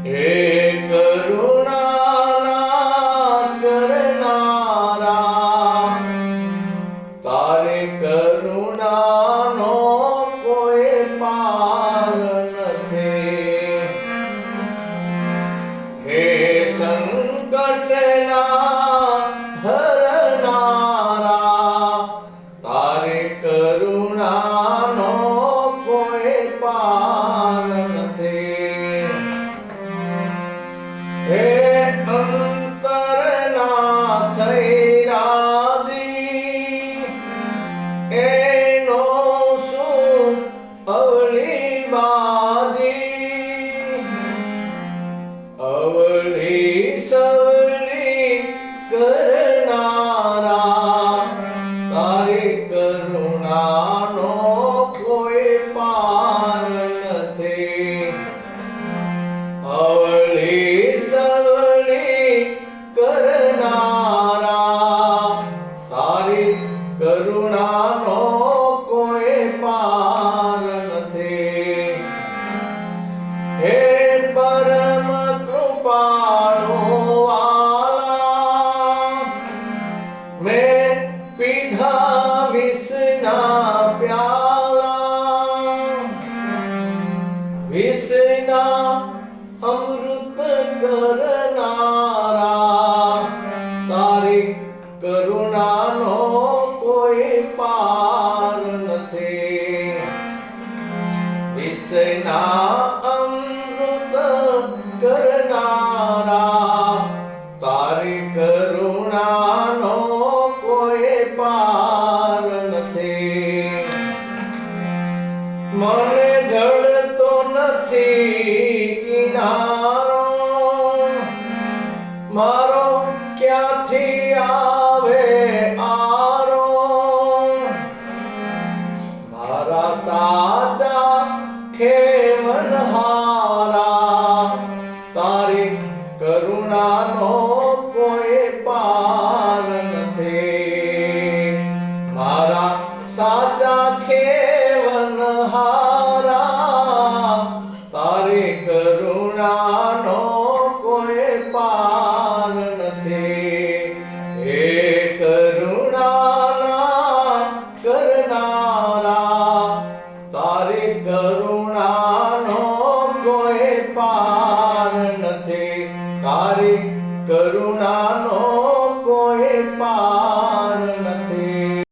હે કરુણાના કરનારા, તારે કરુણાનો કોઈ પાર નથી. હે સંકટના હરનારા, તારે કરુણાનો કોઈ પાર નથી. હે અંતરના થઈ રાજી, એનો શું અવળી બાજી. અવળી સવળી કરનારા, તારી કરુણાનો કોઈ પાર નથી. અવળી સવળી કરનારા, તારી કરુણાનો કોઈ પાર નથી. હે પરમ કૃપાળુ વાલા, મેં પીધા વિષના પ્યાલા. વિષના અમૃત કરનારા, તારી કરુણાનો કોઈ પાર નથી. વિષના અમૃત કરનારા, તારી કરુણાનો કોઈ પાર નથી. મને જડતો નથી કિનારો, મારો ક્યાંથી આવે આરો. મારા સાચા ખેવનહાર,